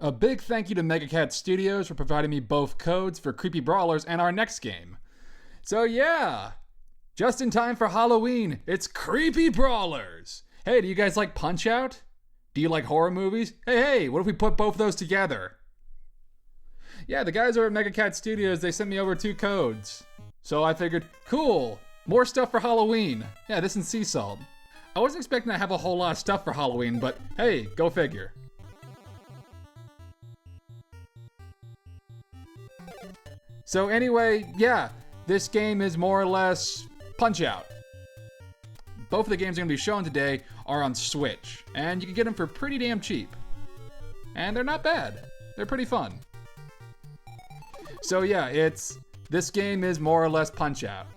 A big thank you to MegaCat Studios for providing me both codes for Creepy Brawlers and our next game. So yeah, just in time for Halloween, it's Creepy Brawlers. Hey, do you guys like Punch-Out? Do you like horror movies? Hey, what if we put both of those together? Yeah, the guys over at MegaCat Studios, they sent me over 2 codes. So I figured, cool, more stuff for Halloween. Yeah, this and sea salt. I wasn't expecting to have a whole lot of stuff for Halloween, but hey, go figure. So anyway, yeah, this game is more or less Punch-Out. Both of the games I'm going to be showing today are on Switch, and you can get them for pretty damn cheap. And they're not bad. They're pretty fun. So yeah, this game is more or less Punch-Out.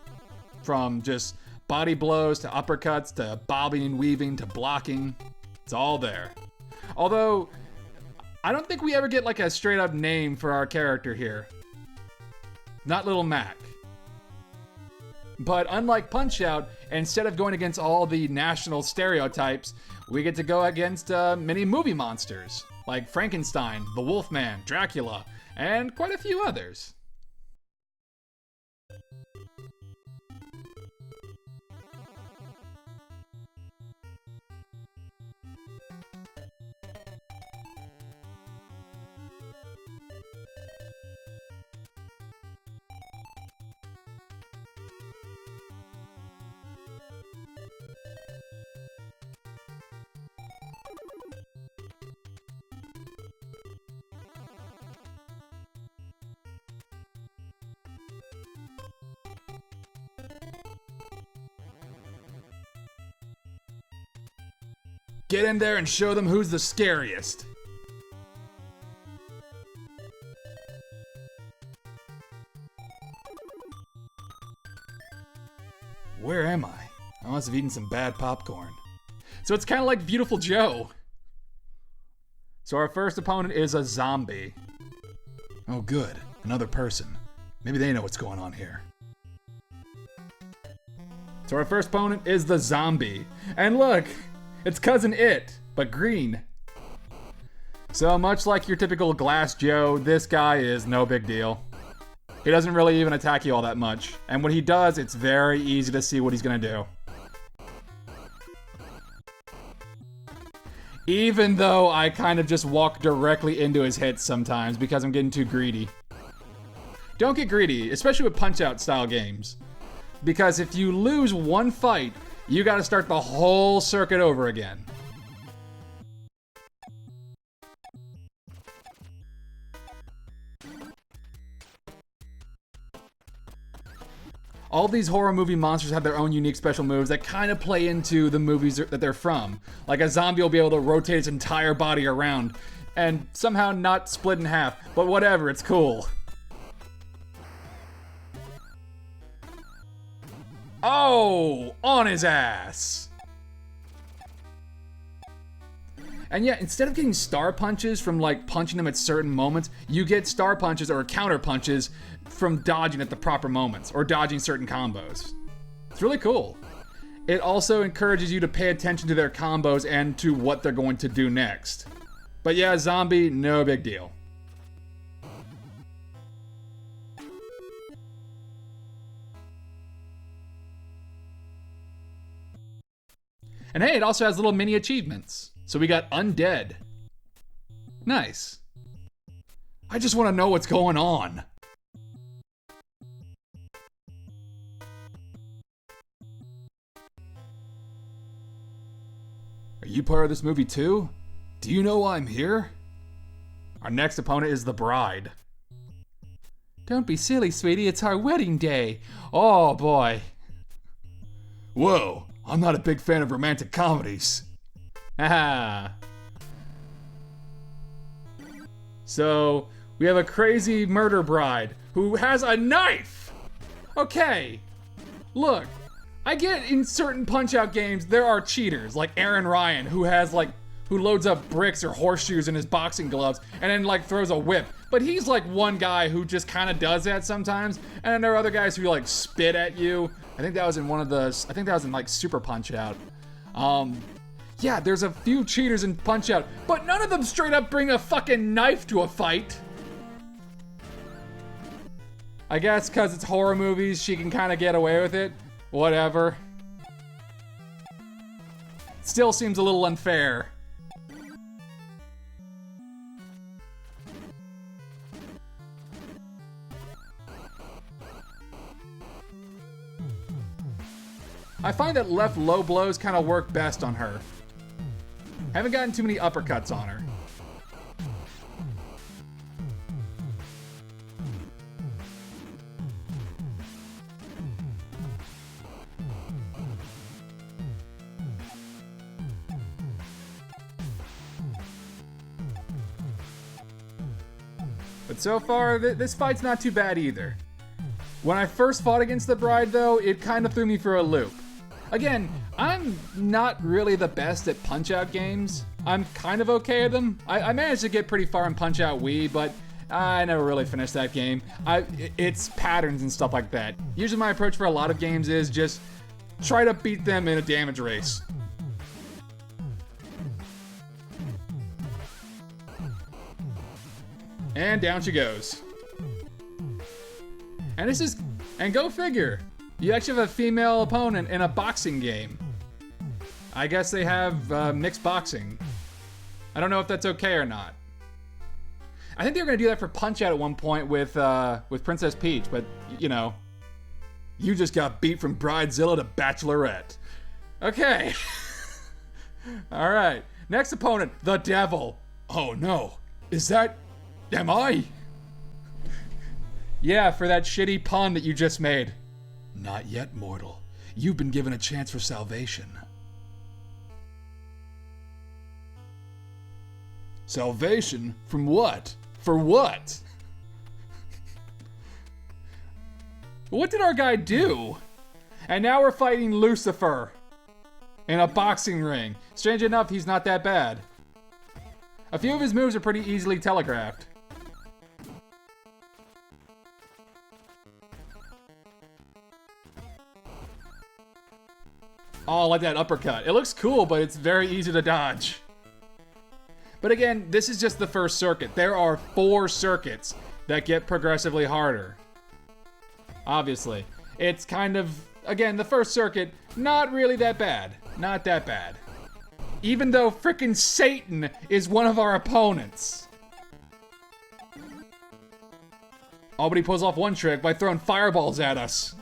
From just body blows to uppercuts to bobbing and weaving to blocking. It's all there. Although, I don't think we ever get like a straight up name for our character here. Not Little Mac. But unlike Punch-Out, instead of going against all the national stereotypes, we get to go against many movie monsters, like Frankenstein, the Wolfman, Dracula, and quite a few others. Get in there and show them who's the scariest. Where am I? I must have eaten some bad popcorn. So it's kind of like Beautiful Joe. So our first opponent is a zombie. Oh good, another person. Maybe they know what's going on here. So our first opponent is the zombie. And look! It's Cousin It, but green. So much like your typical Glass Joe, this guy is no big deal. He doesn't really even attack you all that much. And when he does, it's very easy to see what he's gonna do. Even though I kind of just walk directly into his hits sometimes because I'm getting too greedy. Don't get greedy, especially with Punch-Out style games. Because if you lose one fight, you gotta start the whole circuit over again. All these horror movie monsters have their own unique special moves that kind of play into the movies that they're from. Like a zombie will be able to rotate its entire body around and somehow not split in half, but whatever, it's cool. Oh, on his ass. And yeah, instead of getting star punches from like punching them at certain moments, you get star punches or counter punches from dodging at the proper moments or dodging certain combos. It's really cool. It also encourages you to pay attention to their combos and to what they're going to do next. But yeah, zombie, no big deal. And hey, it also has little mini achievements. So we got Undead. Nice. I just want to know what's going on. Are you part of this movie too? Do you know why I'm here? Our next opponent is the Bride. Don't be silly, sweetie. It's our wedding day. Oh boy. Whoa. I'm not a big fan of romantic comedies. Haha. So, we have a crazy murder bride who has a knife! Okay, look, I get in certain Punch-Out games there are cheaters, like Aaron Ryan, who loads up bricks or horseshoes in his boxing gloves and then like throws a whip. But he's like one guy who just kind of does that sometimes. And then there are other guys who like spit at you. I think that was in like Super Punch-Out. Yeah, there's a few cheaters in Punch-Out, but none of them straight up bring a fucking knife to a fight. I guess because it's horror movies, she can kind of get away with it. Whatever. Still seems a little unfair. I find that left low blows kind of work best on her. Haven't gotten too many uppercuts on her. But so far, this fight's not too bad either. When I first fought against the Bride, though, it kind of threw me for a loop. Again, I'm not really the best at Punch-Out games. I'm kind of okay at them. I managed to get pretty far in Punch-Out Wii, but I never really finished that game. It's patterns and stuff like that. Usually my approach for a lot of games is just try to beat them in a damage race. And down she goes. And go figure. You actually have a female opponent in a boxing game. I guess they have mixed boxing. I don't know if that's okay or not. I think they were gonna do that for Punch-Out at one point with Princess Peach, but you know, you just got beat from Bridezilla to Bachelorette. Okay. All right. Next opponent, the Devil. Oh no, am I? Yeah, for that shitty pun that you just made. Not yet, mortal. You've been given a chance for salvation. Salvation? From what? For what? What did our guy do? And now we're fighting Lucifer in a boxing ring. Strange enough, he's not that bad. A few of his moves are pretty easily telegraphed. Oh, I like that uppercut. It looks cool, but it's very easy to dodge. But again, this is just the first circuit. There are 4 circuits that get progressively harder. Obviously. It's kind of, again, the first circuit, not really that bad. Not that bad. Even though frickin' Satan is one of our opponents. Oh, but he pulls off one trick by throwing fireballs at us.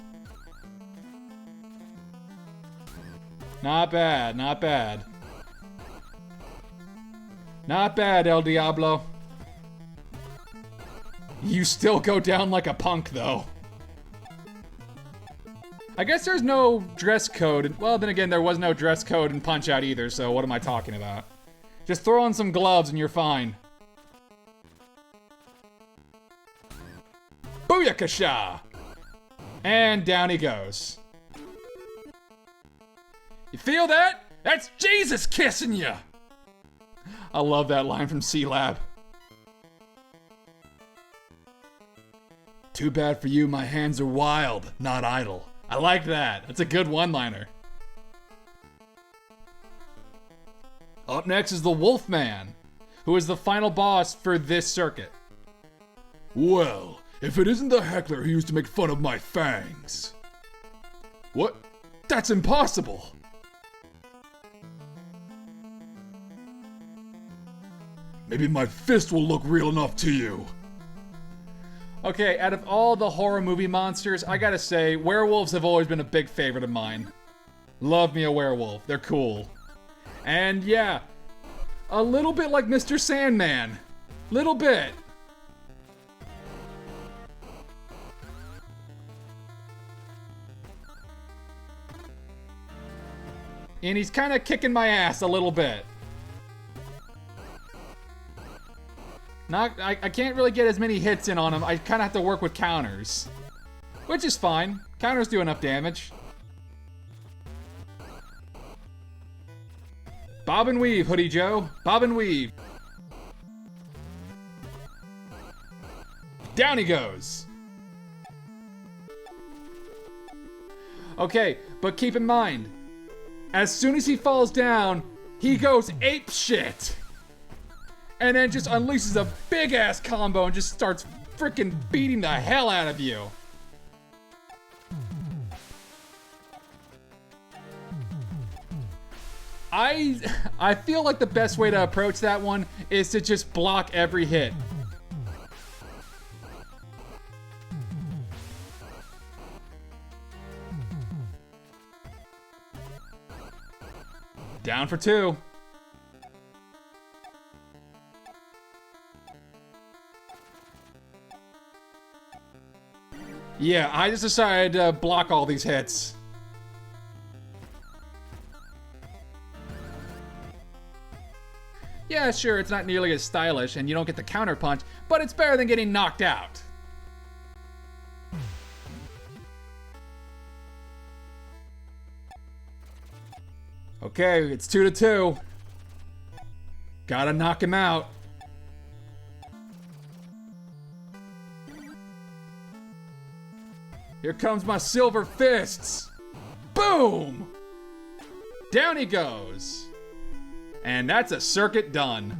Not bad, not bad. Not bad, El Diablo. You still go down like a punk, though. I guess there's no dress code. Well, then again, there was no dress code in Punch-Out either, so what am I talking about? Just throw on some gloves and you're fine. Booyakasha! And down he goes. You feel that? That's Jesus kissing you! I love that line from C-Lab. Too bad for you, my hands are wild, not idle. I like that. That's a good one-liner. Up next is the Wolfman, who is the final boss for this circuit. Well, if it isn't the heckler who used to make fun of my fangs. What? That's impossible! Maybe my fist will look real enough to you. Okay, out of all the horror movie monsters, I gotta say, werewolves have always been a big favorite of mine. Love me a werewolf, they're cool. And yeah, a little bit like Mr. Sandman. Little bit. And he's kinda kicking my ass a little bit. I can't really get as many hits in on him. I kind of have to work with counters. Which is fine. Counters do enough damage. Bob and weave, Hoodie Joe. Bob and weave. Down he goes. Okay, but keep in mind, as soon as he falls down, he goes ape shit. And then just unleashes a big ass combo and just starts freaking beating the hell out of you. I feel like the best way to approach that one is to just block every hit. Down for 2. Yeah, I just decided to block all these hits. Yeah, sure, it's not nearly as stylish and you don't get the counter punch, but it's better than getting knocked out. Okay, it's 2-2. Gotta knock him out. Here comes my silver fists. Boom! Down he goes. And that's a circuit done.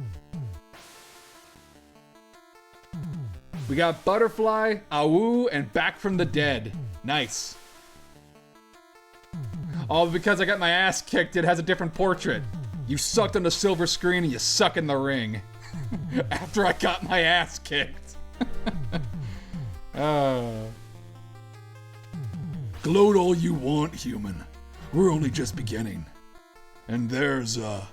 We got Butterfly, Awoo, and Back from the Dead. Nice. All because I got my ass kicked, it has a different portrait. You sucked on the silver screen and you suck in the ring. After I got my ass kicked. Gloat all you want, human. We're only just beginning. And there's a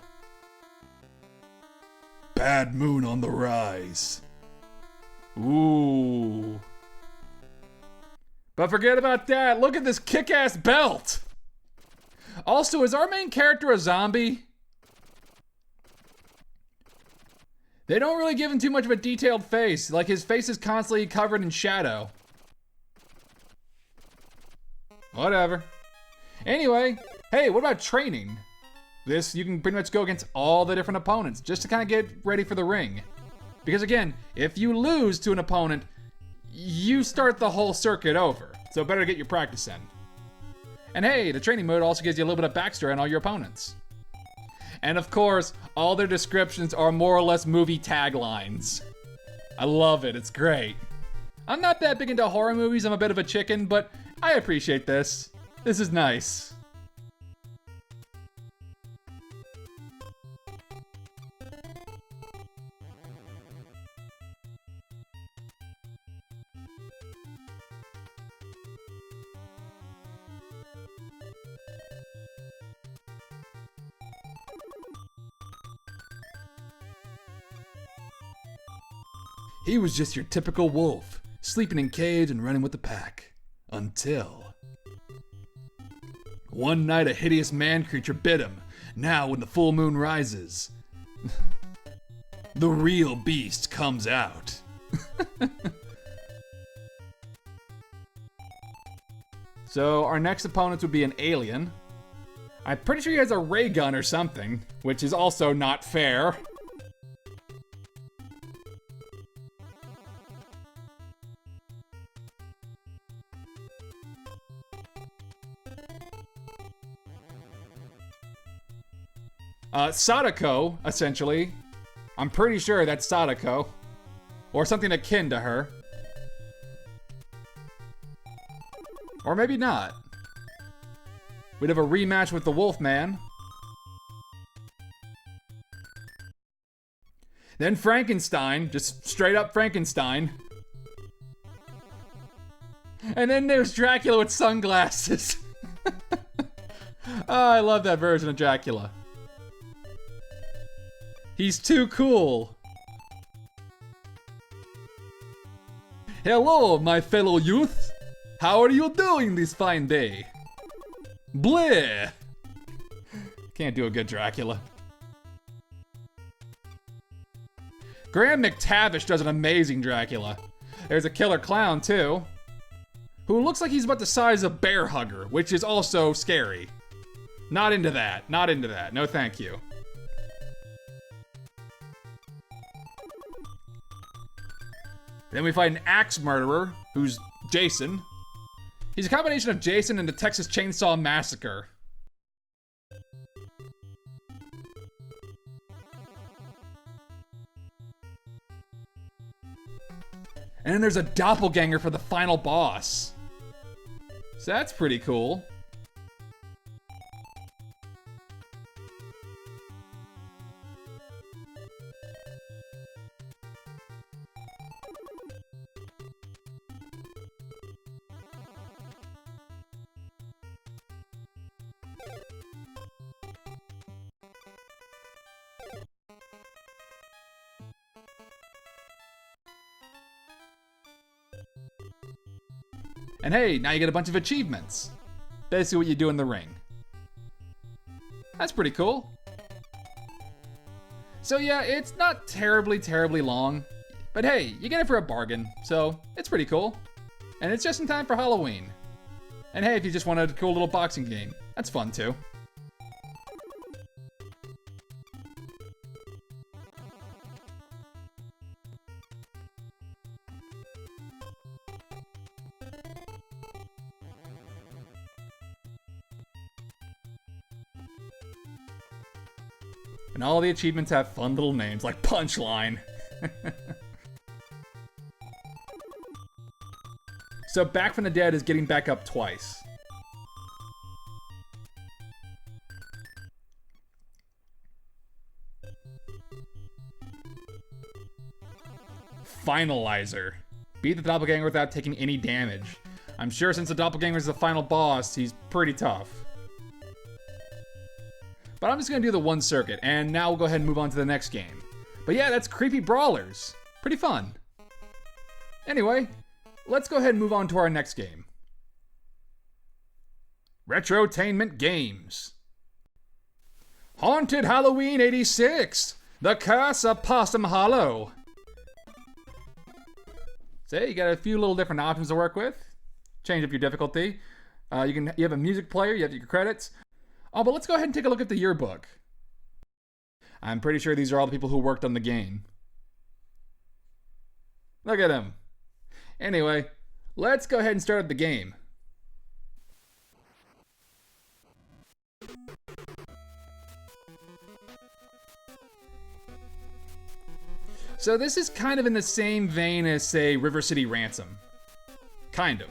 bad moon on the rise. Ooh. But forget about that. Look at this kick-ass belt. Also, is our main character a zombie? They don't really give him too much of a detailed face. Like, his face is constantly covered in shadow. Whatever. Anyway, hey, what about training? This, you can pretty much go against all the different opponents just to kind of get ready for the ring. Because again, if you lose to an opponent, you start the whole circuit over. So better get your practice in. And hey, the training mode also gives you a little bit of backstory on all your opponents. And of course, all their descriptions are more or less movie taglines. I love it, it's great. I'm not that big into horror movies, I'm a bit of a chicken, but I appreciate this. This is nice. He was just your typical wolf, sleeping in cage and running with the pack. Until one night a hideous man creature bit him. Now when the full moon rises, the real beast comes out. So our next opponent would be an alien. I'm pretty sure he has a ray gun or something, which is also not fair. Sadako, essentially. I'm pretty sure that's Sadako. Or something akin to her. Or maybe not. We'd have a rematch with the Wolfman. Then Frankenstein, just straight up Frankenstein. And then there's Dracula with sunglasses. Oh, I love that version of Dracula. He's too cool. Hello, my fellow youth. How are you doing this fine day? Bleh. Can't do a good Dracula. Graham McTavish does an amazing Dracula. There's a killer clown too, who looks like he's about the size of Bear Hugger, which is also scary. Not into that. Not into that. No thank you. Then we fight an axe murderer, who's Jason. He's a combination of Jason and the Texas Chainsaw Massacre. And then there's a doppelganger for the final boss. So that's pretty cool. And hey, now you get a bunch of achievements. Basically what you do in the ring. That's pretty cool. So yeah, it's not terribly long, but hey, you get it for a bargain, so it's pretty cool. And it's just in time for Halloween. And hey, if you just wanted a cool little boxing game, that's fun too. And all the achievements have fun little names like Punchline. So Back from the Dead is getting back up twice. Finalizer. Beat the doppelganger without taking any damage. I'm sure since the doppelganger is the final boss, he's pretty tough. But I'm just gonna do the one circuit, and now we'll go ahead and move on to the next game. But yeah, that's Creepy Brawlers. Pretty fun. Anyway, let's go ahead and move on to our next game. Retrotainment Games. Haunted Halloween 86, The Curse of Possum Hollow. So you got a few little different options to work with. Change up your difficulty. You have a music player, you have your credits. Oh, but let's go ahead and take a look at the yearbook. I'm pretty sure these are all the people who worked on the game. Look at them. Anyway, let's go ahead and start up the game. So this is kind of in the same vein as, say, River City Ransom. Kind of.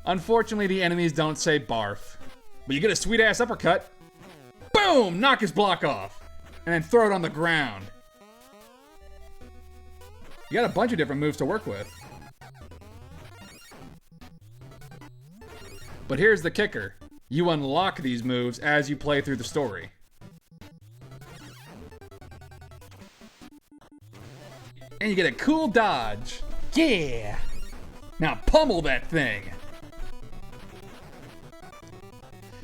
Unfortunately, the enemies don't say barf. But you get a sweet-ass uppercut. Boom! Knock his block off. And then throw it on the ground. You got a bunch of different moves to work with. But here's the kicker. You unlock these moves as you play through the story. And you get a cool dodge. Yeah! Now pummel that thing.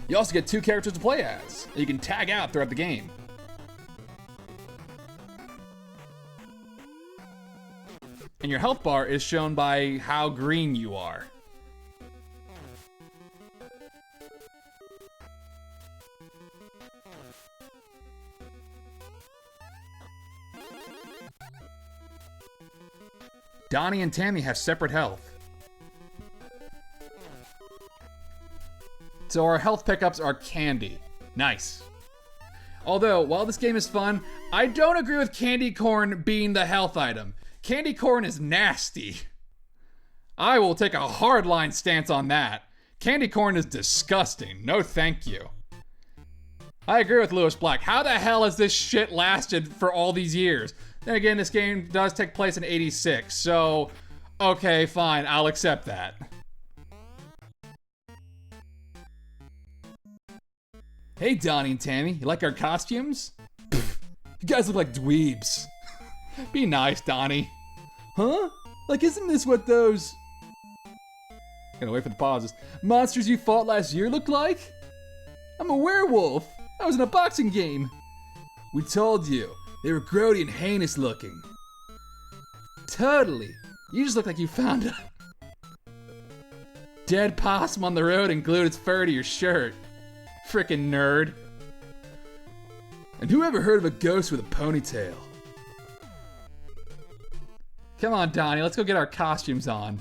You also get 2 characters to play as, that you can tag out throughout the game. And your health bar is shown by how green you are. Donnie and Tammy have separate health. So our health pickups are candy. Nice. Although, while this game is fun, I don't agree with candy corn being the health item. Candy corn is nasty. I will take a hardline stance on that. Candy corn is disgusting. No thank you. I agree with Lewis Black. How the hell has this shit lasted for all these years? Then again, this game does take place in '86, so okay, fine, I'll accept that. Hey, Donnie and Tammy, you like our costumes? Pfft, you guys look like dweebs. Be nice, Donnie. Huh? Like, isn't this what those... Gotta wait for the pauses. Monsters you fought last year look like? I'm a werewolf. I was in a boxing game. We told you. They were grody and heinous looking. Totally. You just look like you found a dead possum on the road and glued its fur to your shirt. Frickin' nerd. And who ever heard of a ghost with a ponytail? Come on, Donnie, let's go get our costumes on.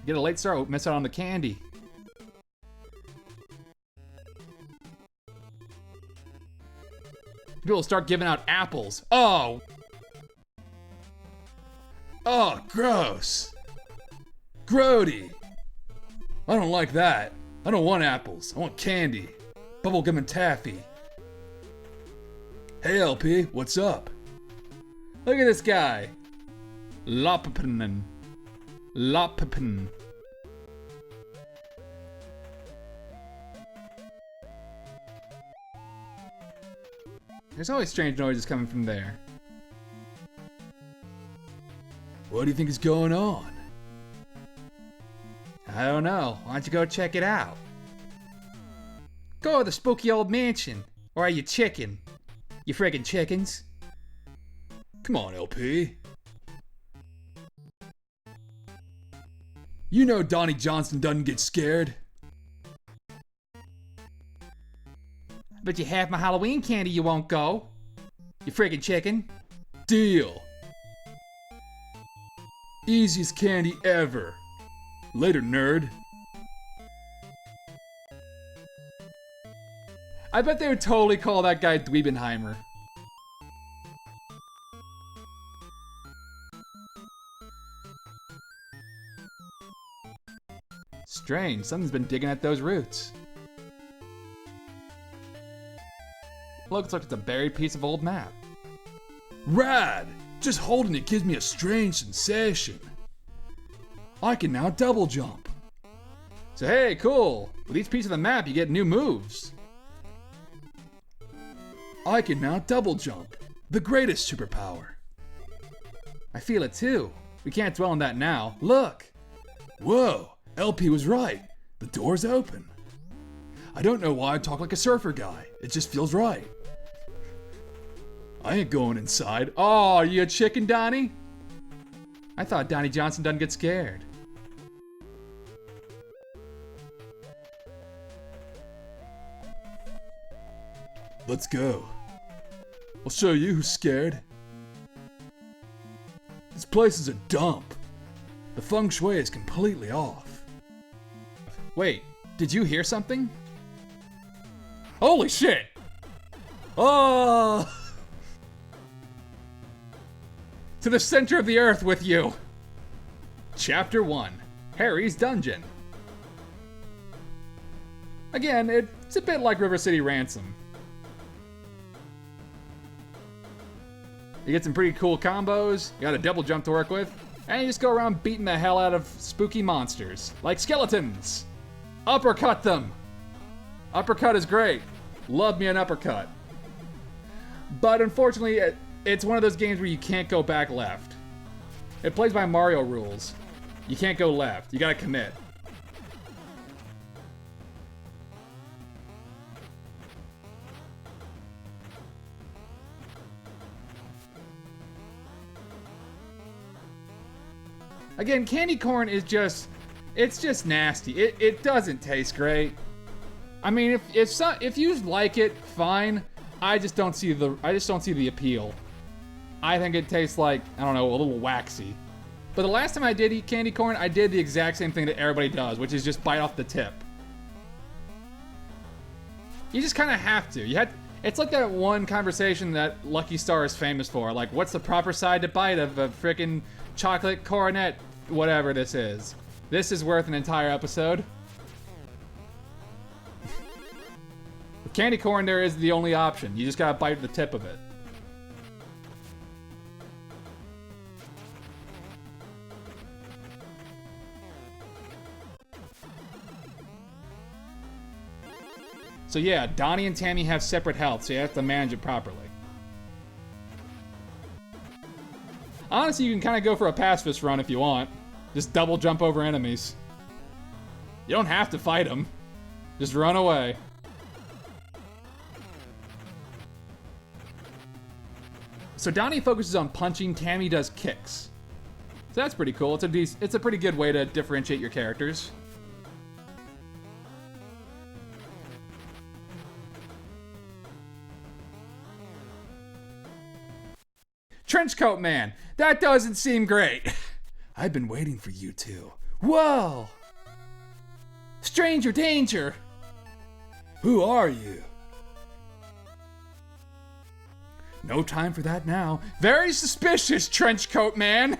Get a late start, we'll miss out on the candy. People will start giving out apples. Oh! Oh, gross. Grody. I don't like that. I don't want apples. I want candy. Bubblegum and taffy. Hey, LP, what's up? Look at this guy. Lopapin. Lopapin. There's always strange noises coming from there. What do you think is going on? I don't know. Why don't you go check it out? Go to the spooky old mansion. Or are you chicken? You friggin' chickens. Come on, LP. You know Donnie Johnson doesn't get scared. But you have my Halloween candy, you won't go. You friggin' chicken. Deal. Easiest candy ever. Later, nerd. I bet they would totally call that guy Dweebenheimer. Strange, something's been digging at those roots. Looks like it's a buried piece of old map. Rad! Just holding it gives me a strange sensation. I can now double jump. So hey, cool. With each piece of the map, you get new moves. I can now double jump. The greatest superpower. I feel it too. We can't dwell on that now. Look. Whoa, LP was right. The door's open. I don't know why I talk like a surfer guy. It just feels right. I ain't going inside. Oh, are you a chicken, Donnie? I thought Donnie Johnson doesn't get scared. Let's go. I'll show you who's scared. This place is a dump. The feng shui is completely off. Wait, did you hear something? Holy shit! Oh! To the center of the earth with you! Chapter 1, Harry's Dungeon. Again, it's a bit like River City Ransom. You get some pretty cool combos, you got a double jump to work with, and you just go around beating the hell out of spooky monsters, like skeletons. Uppercut them! Uppercut is great. Love me an uppercut. But unfortunately, it's one of those games where you can't go back left. It plays by Mario rules. You can't go left, you gotta commit. Again, candy corn is it's just nasty. It doesn't taste great. I mean, if you like it, fine. I just don't see the appeal. I think it tastes like, I don't know, a little waxy. But the last time I did eat candy corn, I did the exact same thing that everybody does, which is just bite off the tip. You just kind of have to. It's like that one conversation that Lucky Star is famous for. Like, what's the proper side to bite of a frickin' chocolate coronet, whatever this is. This is worth an entire episode. With candy corn, there is the only option. You just gotta bite the tip of it. So yeah, Donnie and Tammy have separate health, so you have to manage it properly. Honestly, you can kind of go for a pacifist run if you want. Just double jump over enemies. You don't have to fight them. Just run away. So Donnie focuses on punching, Tammy does kicks. So that's pretty cool. It's a pretty good way to differentiate your characters. Trenchcoat Man, that doesn't seem great. I've been waiting for you two. Whoa! Stranger danger! Who are you? No time for that now. Very suspicious, Trenchcoat Man!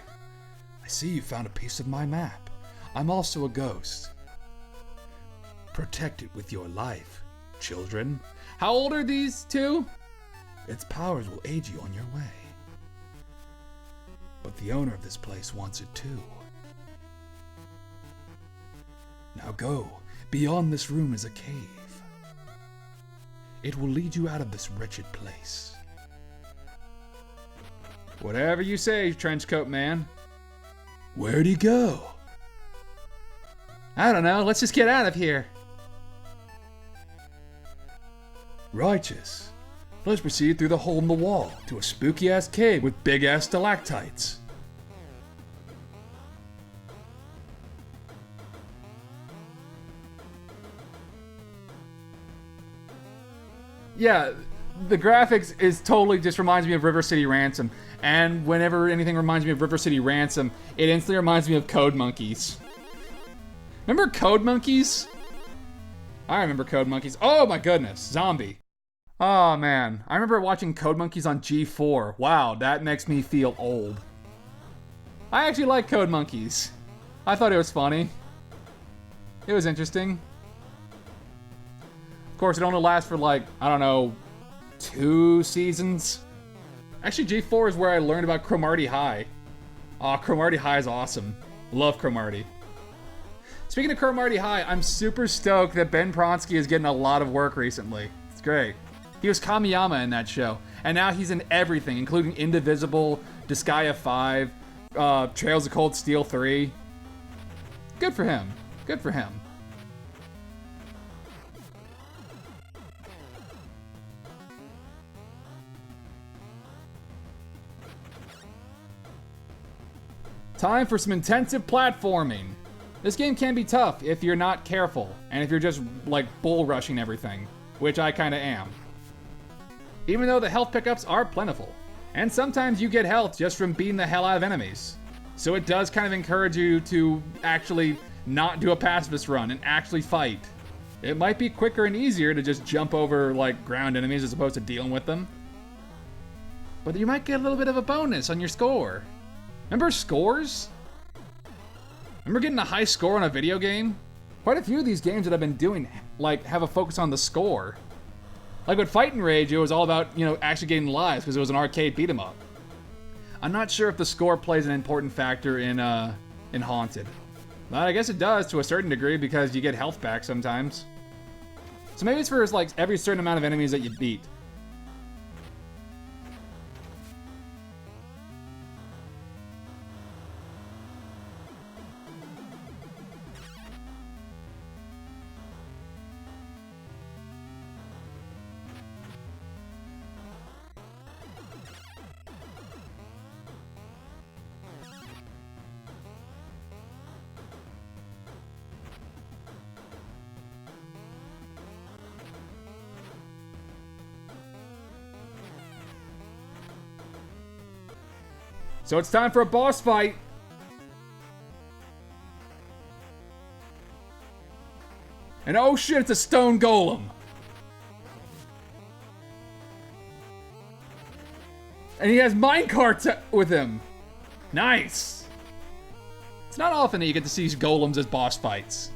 I see you found a piece of my map. I'm also a ghost. Protect it with your life, children. How old are these two? Its powers will aid you on your way. But the owner of this place wants it too. Now go. Beyond this room is a cave. It will lead you out of this wretched place. Whatever you say, Trenchcoat Man. Where'd he go? I don't know. Let's just get out of here. Righteous. Let's proceed through the hole in the wall to a spooky-ass cave with big-ass stalactites. Yeah, the graphics is totally just reminds me of River City Ransom. And whenever anything reminds me of River City Ransom, it instantly reminds me of Code Monkeys. Remember Code Monkeys? I remember Code Monkeys. Oh my goodness, zombie. Oh man, I remember watching Code Monkeys on G4. Wow, that makes me feel old. I actually like Code Monkeys. I thought it was funny. It was interesting. Of course, it only lasts for like, I don't know, 2 seasons. Actually, G4 is where I learned about Cromartie High. Aw, Cromartie High is awesome. Love Cromartie. Speaking of Cromartie High, I'm super stoked that Ben Pronsky is getting a lot of work recently. It's great. He was Kamiyama in that show, and now he's in everything, including Indivisible, Disgaea 5, Trails of Cold Steel 3. Good for him. Good for him. Time for some intensive platforming. This game can be tough if you're not careful, and if you're just, like, bull rushing everything, which I kinda am. Even though the health pickups are plentiful, and sometimes you get health just from beating the hell out of enemies. So it does kind of encourage you to actually not do a pacifist run and actually fight. It might be quicker and easier to just jump over, like, ground enemies as opposed to dealing with them. But you might get a little bit of a bonus on your score. Remember scores? Remember getting a high score on a video game? Quite a few of these games that I've been doing, like, have a focus on the score. Like with Fight and Rage, it was all about, you know, actually getting lives because it was an arcade beat 'em up. I'm not sure if the score plays an important factor in Haunted. But I guess it does to a certain degree because you get health back sometimes. So maybe it's for like every certain amount of enemies that you beat. So it's time for a boss fight. And oh shit, it's a stone golem. And he has minecarts with him. Nice. It's not often that you get to see golems as boss fights.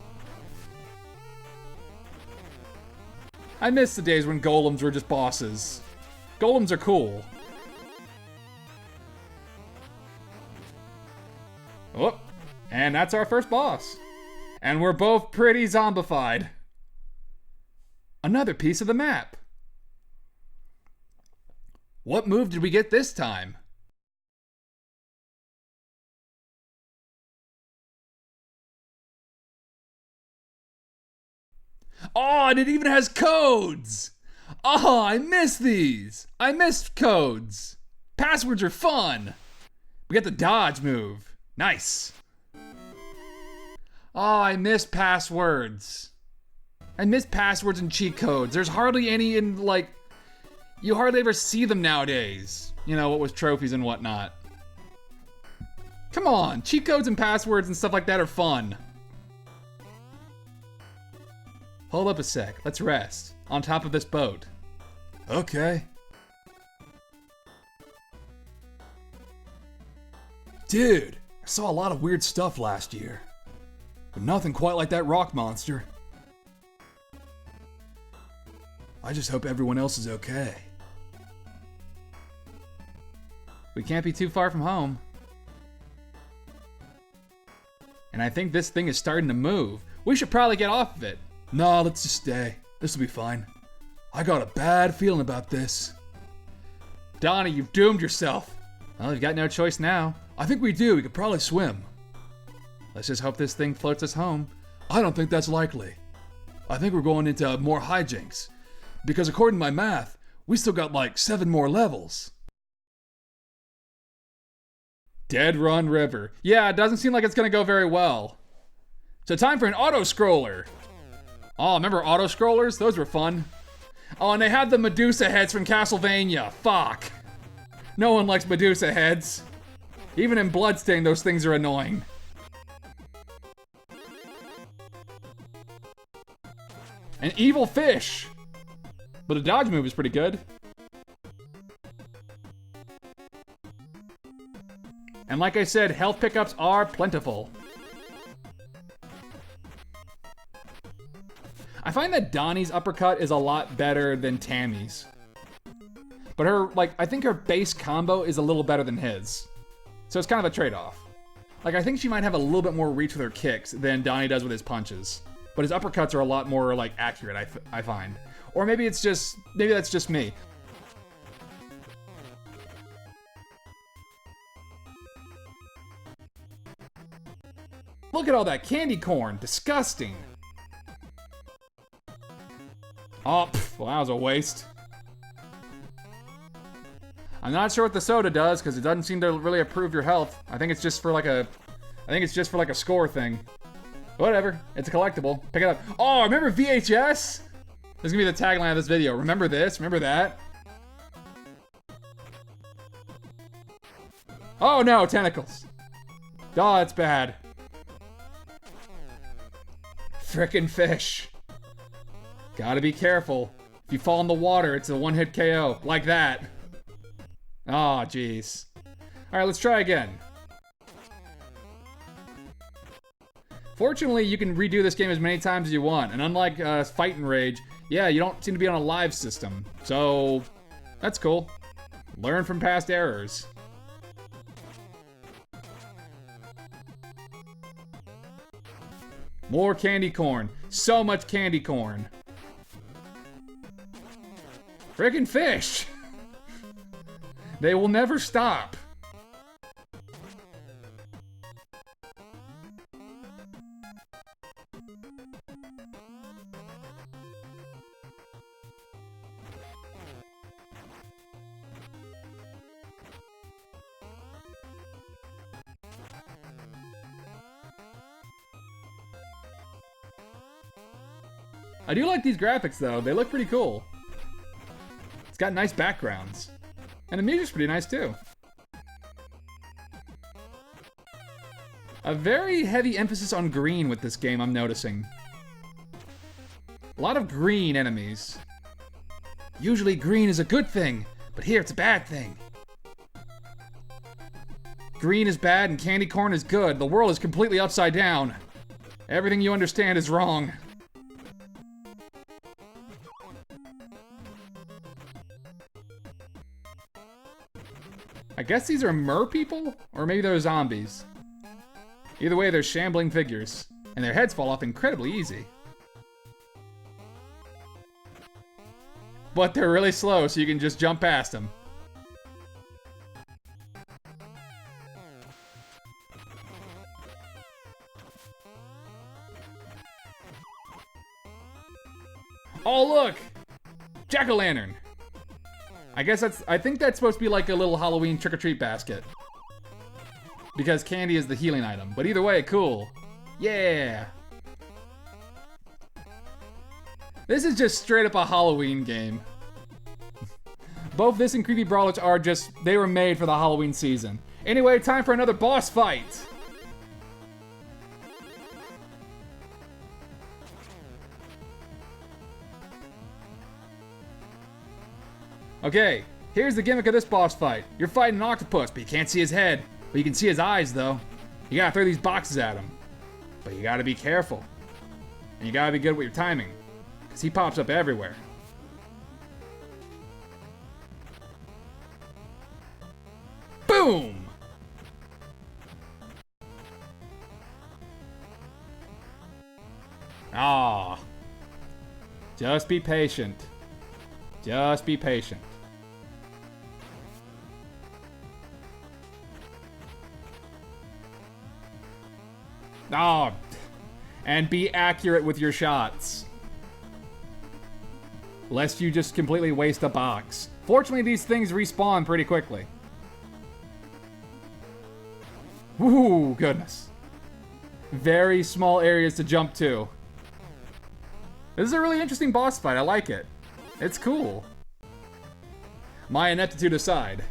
I miss the days when golems were just bosses. Golems are cool. Oh, and that's our first boss. And we're both pretty zombified. Another piece of the map. What move did we get this time? Oh, and it even has codes! Oh, I miss these! I missed codes! Passwords are fun! We got the dodge move. Nice. Oh, I miss passwords. I miss passwords and cheat codes. There's hardly any in, like, you hardly ever see them nowadays. You know, what with trophies and whatnot. Come on, cheat codes and passwords and stuff like that are fun. Hold up a sec, let's rest. On top of this boat. Okay. Dude. saw a lot of weird stuff last year, but nothing quite like that rock monster. I just hope everyone else is okay. We can't be too far from home. And I think this thing is starting to move. We should probably get off of it. Nah, let's just stay. This'll be fine. I got a bad feeling about this. Donnie, you've doomed yourself. Well, you've got no choice now. I think we do. We could probably swim. Let's just hope this thing floats us home. I don't think that's likely. I think we're going into more hijinks. Because according to my math, we still got like 7 more levels. Dead Run River. Yeah, it doesn't seem like it's gonna go very well. So time for an auto-scroller. Oh, remember auto-scrollers? Those were fun. Oh, and they had the Medusa heads from Castlevania. Fuck. No one likes Medusa heads. Even in Bloodstained, those things are annoying. An evil fish. But a dodge move is pretty good. And like I said, health pickups are plentiful. I find that Donnie's uppercut is a lot better than Tammy's. But her, I think her base combo is a little better than his. So it's kind of a trade-off. I think she might have a little bit more reach with her kicks than Donnie does with his punches. But his uppercuts are a lot more, accurate, I find. Or maybe that's just me. Look at all that candy corn. Disgusting. Oh, well, that was a waste. I'm not sure what the soda does because it doesn't seem to really improve your health. I think it's just for a score thing. Whatever. It's a collectible. Pick it up. Oh, remember VHS? This is gonna be the tagline of this video. Remember this? Remember that? Oh no, tentacles. Oh, that's bad. Frickin' fish. Gotta be careful. If you fall in the water, it's a one-hit KO. Like that. Oh, jeez. Alright, let's try again. Fortunately, you can redo this game as many times as you want, and unlike Fight and Rage, yeah, you don't seem to be on a live system. So, that's cool. Learn from past errors. More candy corn. So much candy corn. Frickin' fish! They will never stop. I do like these graphics though, they look pretty cool. It's got nice backgrounds. And the music's pretty nice too. A very heavy emphasis on green with this game, I'm noticing. A lot of green enemies. Usually green is a good thing, but here it's a bad thing. Green is bad and candy corn is good. The world is completely upside down. Everything you understand is wrong. I guess these are mer people? Or maybe they're zombies. Either way, they're shambling figures. And their heads fall off incredibly easy. But they're really slow, so you can just jump past them. Oh, look! Jack-o'-lantern! I think that's supposed to be like a little Halloween trick-or-treat basket. Because candy is the healing item. But either way, cool. Yeah! This is just straight up a Halloween game. Both this and Creepy Brawlers are they were made for the Halloween season. Anyway, time for another boss fight! Okay, here's the gimmick of this boss fight. You're fighting an octopus, but you can't see his head. But you can see his eyes, though. You gotta throw these boxes at him. But you gotta be careful. And you gotta be good with your timing. Because he pops up everywhere. Boom! Ah. Just be patient. Just be patient. Ah. And be accurate with your shots. Lest you just completely waste a box. Fortunately, these things respawn pretty quickly. Ooh, goodness. Very small areas to jump to. This is a really interesting boss fight. I like it. It's cool. My ineptitude aside.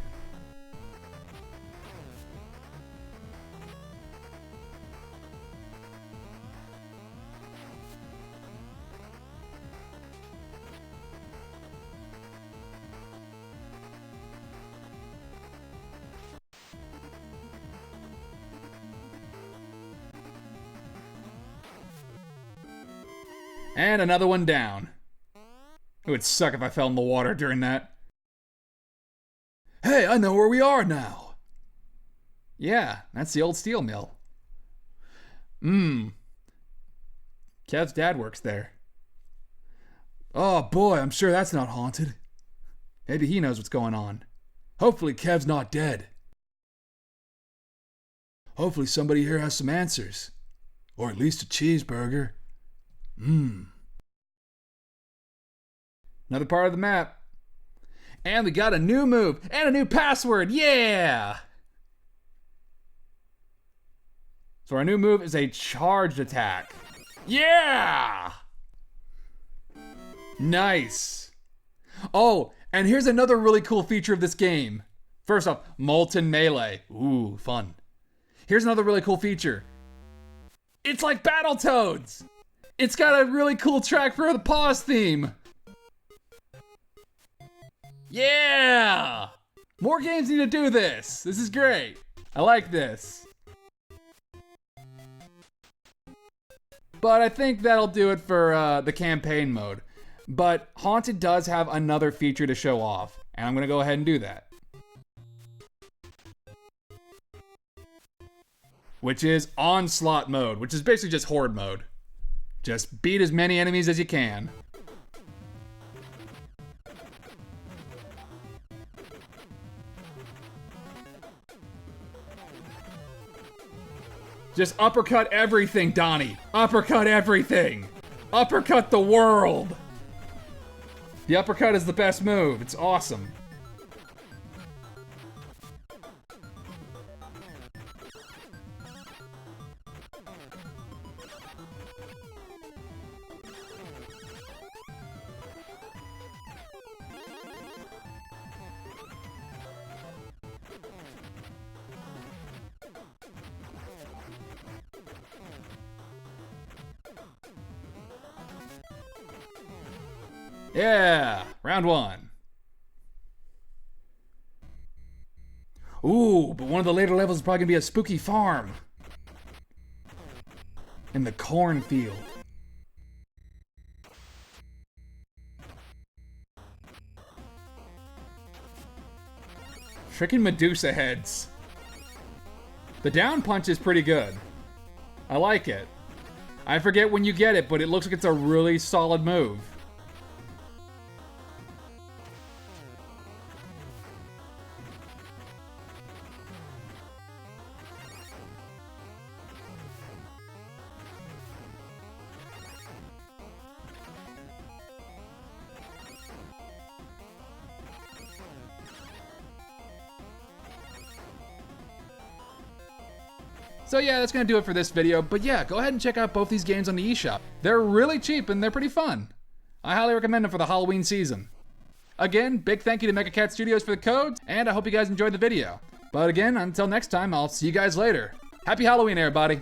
And another one down. It would suck if I fell in the water during that. Hey, I know where we are now. Yeah, that's the old steel mill. Kev's dad works there. Oh boy, I'm sure that's not haunted. Maybe he knows what's going on. Hopefully Kev's not dead. Hopefully somebody here has some answers. Or at least a cheeseburger. Another part of the map. And we got a new move and a new password. Yeah! So our new move is a charged attack. Yeah! Nice. Oh, and here's another really cool feature of this game. First off, Molten Melee. Ooh, fun. Here's another really cool feature. It's like Battletoads. It's got a really cool track for the pause theme. Yeah! More games need to do this. This is great. I like this. But I think that'll do it for the campaign mode. But Haunted does have another feature to show off, and I'm gonna go ahead and do that. Which is Onslaught mode, which is basically just Horde mode. Just beat as many enemies as you can. Just uppercut everything, Donnie. Uppercut everything. Uppercut the world. The uppercut is the best move. It's awesome. Yeah, round one. Ooh, but one of the later levels is probably gonna be a spooky farm. In the cornfield. Freaking Medusa heads. The down punch is pretty good. I like it. I forget when you get it, but it looks like it's a really solid move. So yeah, that's gonna do it for this video, but yeah, go ahead and check out both these games on the eShop. They're really cheap and they're pretty fun. I highly recommend them for the Halloween season. Again, big thank you to MegaCat Studios for the codes, and I hope you guys enjoyed the video. But again, until next time, I'll see you guys later. Happy Halloween, everybody!